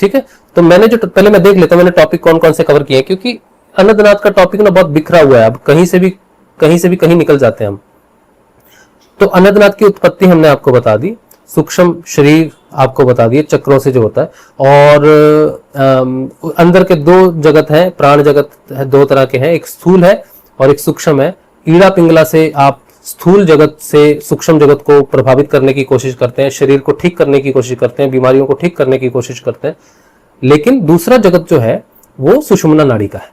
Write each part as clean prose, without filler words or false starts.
ठीक है, तो मैंने जो पहले मैं देख लेता हूं मैंने टॉपिक कौन कौन से कवर किए हैं, क्योंकि अनंतनाथ का टॉपिक ना बहुत बिखरा हुआ है, अब कहीं से भी कहीं निकल जाते हैं हम। तो अनंतनाथ की उत्पत्ति हमने आपको बता दी, सूक्ष्म शरीर आपको बता दिए, चक्रों से जो होता है, और अंदर के दो जगत है, प्राण जगत है, दो तरह के हैं, एक स्थूल है और एक सूक्ष्म है। ईड़ा पिंगला से आप स्थूल जगत से सूक्ष्म जगत को प्रभावित करने की कोशिश करते हैं, शरीर को ठीक करने की कोशिश करते हैं, बीमारियों को ठीक करने की कोशिश करते हैं। लेकिन दूसरा जगत जो है वो सुषुम्ना नाड़ी का है।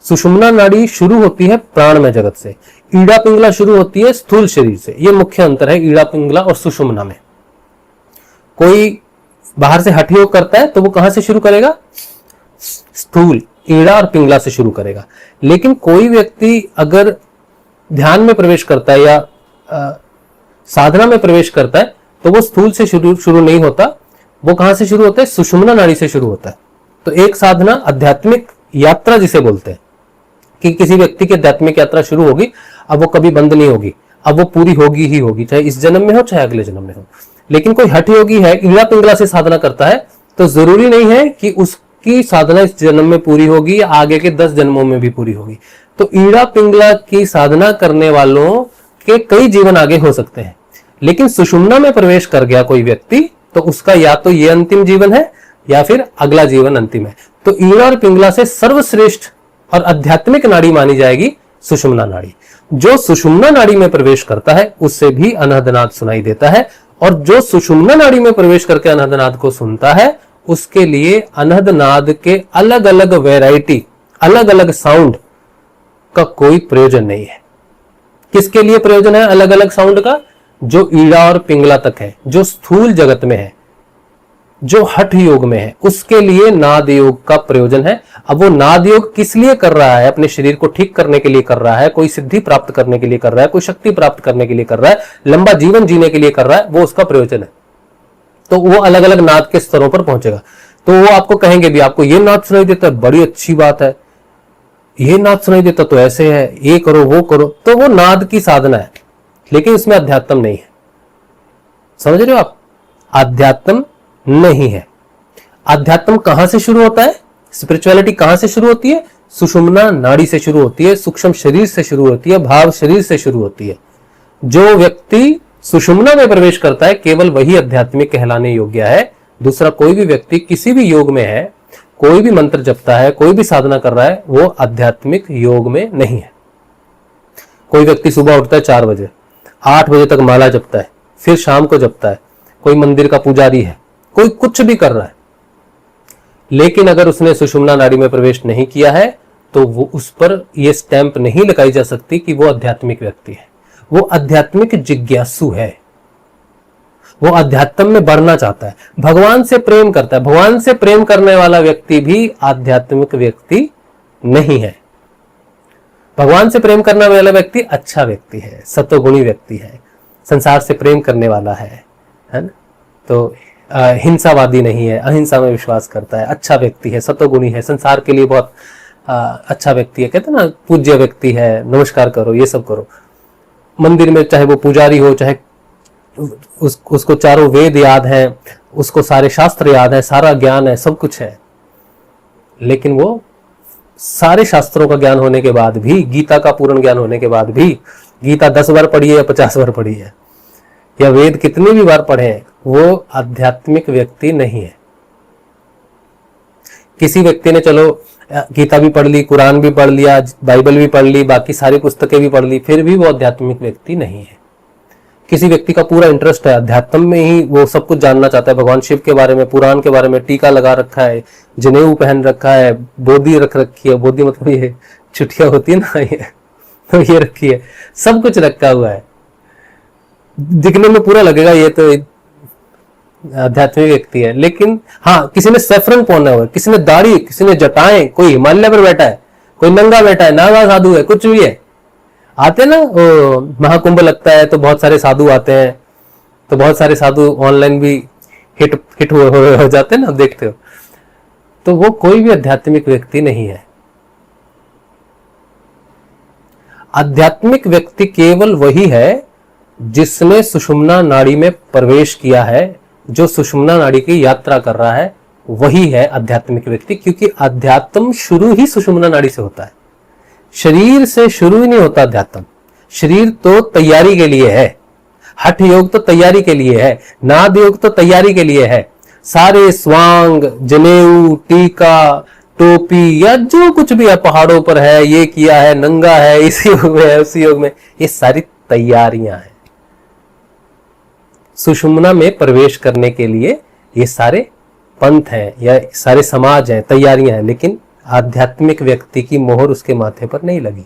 सुषुम्ना नाड़ी शुरू होती है प्राणमय जगत से, ईड़ा पिंगला शुरू होती है स्थूल शरीर से। ये मुख्य अंतर है ईड़ा पिंगला और सुषुम्ना में। कोई बाहर से हठ योग करता है तो वो कहां से शुरू करेगा? स्थूल ईड़ा और पिंगला से शुरू करेगा। लेकिन कोई व्यक्ति अगर ध्यान में प्रवेश करता है या साधना में प्रवेश करता है तो वो स्थूल से शुरू नहीं होता, वो कहां से शुरू होता है? सुषुम्ना नाड़ी से शुरू होता है। तो एक साधना आध्यात्मिक यात्रा जिसे बोलते हैं कि किसी व्यक्ति की आध्यात्मिक यात्रा शुरू होगी, अब वो कभी बंद नहीं होगी, अब वो पूरी होगी ही होगी, चाहे इस जन्म में हो चाहे अगले जन्म में हो। लेकिन कोई हठ योगी है, ईड़ा पिंगला से साधना करता है, तो जरूरी नहीं है कि उसकी साधना इस जन्म में पूरी होगी या आगे के 10 जन्मों में भी पूरी होगी। तो ईड़ा पिंगला की साधना करने वालों के कई जीवन आगे हो सकते हैं। लेकिन सुषुम्ना में प्रवेश कर गया कोई व्यक्ति तो उसका या तो ये अंतिम जीवन है या फिर अगला जीवन अंतिम है। तो ईड़ा और पिंगला से सर्वश्रेष्ठ और आध्यात्मिक नाड़ी मानी जाएगी सुषुम्ना नाड़ी। जो सुषुम्ना नाड़ी में प्रवेश करता है उससे भी अनहदनाद सुनाई देता है, और जो सुषुम्ना नाड़ी में प्रवेश करके अनहदनाद को सुनता है उसके लिए अनहदनाद के अलग अलग वैरायटी, अलग अलग साउंड का कोई प्रयोजन नहीं है। किसके लिए प्रयोजन है अलग अलग साउंड का? जो ईड़ा और पिंगला तक है, जो स्थूल जगत में है, जो हठ योग में है, उसके लिए नाद योग का प्रयोजन है। अब वो नाद योग किस लिए कर रहा है? अपने शरीर को ठीक करने के लिए कर रहा है, कोई सिद्धि प्राप्त करने के लिए कर रहा है, कोई शक्ति प्राप्त करने के लिए कर रहा है, लंबा जीवन जीने के लिए कर रहा है, वो उसका प्रयोजन है। तो वो अलग अलग नाद के स्तरों पर पहुंचेगा। तो वो आपको कहेंगे भी, आपको ये नाद सुनाई देता है, बड़ी अच्छी बात है, ये नाद सुनाई देता तो ऐसे है, ये करो वो करो, तो वो नाद की साधना है, लेकिन इसमें अध्यात्म नहीं है। समझ रहे हो आप? अध्यात्म नहीं है। अध्यात्म कहां से शुरू होता है? स्पिरिचुअलिटी कहां से शुरू होती है? सुषुम्ना नाड़ी से शुरू होती है, सूक्ष्म शरीर से शुरू होती है, भाव शरीर से शुरू होती है। जो व्यक्ति सुषुम्ना में प्रवेश करता है केवल वही आध्यात्मिक कहलाने योग्य है। दूसरा कोई भी व्यक्ति किसी भी योग में है, कोई भी मंत्र जपता है, कोई भी साधना कर रहा है, वो आध्यात्मिक योग में नहीं है। कोई व्यक्ति सुबह उठता है 4 बजे, 8 बजे तक माला जपता है, फिर शाम को जपता है, कोई मंदिर का पुजारी है, कोई कुछ भी कर रहा है, लेकिन अगर उसने सुषुम्ना नाड़ी में प्रवेश नहीं किया है तो वो उस पर यह स्टैंप नहीं लगाई जा सकती कि वो आध्यात्मिक व्यक्ति है। वो आध्यात्मिक जिज्ञासु है, वो अध्यात्म में बढ़ना चाहता है, भगवान से प्रेम करता है। भगवान से प्रेम करने वाला व्यक्ति भी आध्यात्मिक व्यक्ति नहीं है। भगवान से प्रेम करने वाला व्यक्ति अच्छा व्यक्ति है, सत्वगुणी व्यक्ति है, संसार से प्रेम करने वाला है ना? तो हिंसावादी नहीं है, अहिंसा में विश्वास करता है, अच्छा व्यक्ति है, सत्वगुणी है, संसार के लिए बहुत अच्छा व्यक्ति है। कहते हैं ना, पूज्य व्यक्ति है, नमस्कार करो, ये सब करो। मंदिर में चाहे वो पुजारी हो, चाहे उसको चारों वेद याद है, उसको सारे शास्त्र याद है, सारा ज्ञान है, सब कुछ है, लेकिन वो सारे शास्त्रों का ज्ञान होने के बाद भी, गीता का पूर्ण ज्ञान होने के बाद भी, गीता 10 बार पढ़ी है या 50 बार पढ़ी है या वेद कितने भी बार पढ़े हैं, वो आध्यात्मिक व्यक्ति नहीं है। किसी व्यक्ति ने चलो गीता भी पढ़ ली, कुरान भी पढ़ लिया, बाइबल भी पढ़ ली, बाकी सारी पुस्तकें भी पढ़ ली, फिर भी वो आध्यात्मिक व्यक्ति नहीं है। किसी व्यक्ति का पूरा इंटरेस्ट है अध्यात्म में ही, वो सब कुछ जानना चाहता है, भगवान शिव के बारे में, पुराण के बारे में, टीका लगा रखा है, जनेऊ पहन रखा है, बोधी रख रखी है, बोधी मतलब ये छुट्टियां होती है ना, ये तो ये रखी है, सब कुछ रखा हुआ है, दिखने में पूरा लगेगा ये तो आध्यात्मिक व्यक्ति है। लेकिन हाँ, किसी ने सैफरन पहना हुआ है, किसी ने दाढ़ी, किसी ने जटाएं, कोई हिमालय पर बैठा है, कोई नंगा बैठा है, नागा साधु है, कुछ भी है। आते ना, महाकुंभ लगता है तो बहुत सारे साधु आते हैं, तो बहुत सारे साधु ऑनलाइन भी हिट हो जाते हैं ना, देखते हो। तो वो कोई भी आध्यात्मिक व्यक्ति नहीं है। आध्यात्मिक व्यक्ति केवल वही है जिसने सुषुम्ना नाड़ी में प्रवेश किया है, जो सुषुम्ना नाड़ी की यात्रा कर रहा है, वही है आध्यात्मिक व्यक्ति, क्योंकि अध्यात्म शुरू ही सुषुम्ना नाड़ी से होता है। शरीर से शुरू ही नहीं होता अध्यात्म। शरीर तो तैयारी के लिए है, हठ योग तो तैयारी के लिए है, नाद योग तो तैयारी के लिए है। सारे स्वांग, जनेऊ, टीका, टोपी या जो कुछ भी है, पहाड़ों पर है, ये किया है, नंगा है, इस योग में है, उसी योग में, ये सारी तैयारियां हैं। सुषुम्ना में प्रवेश करने के लिए ये सारे पंथ हैं या सारे समाज हैं, तैयारियां हैं, लेकिन आध्यात्मिक व्यक्ति की मोहर उसके माथे पर नहीं लगी।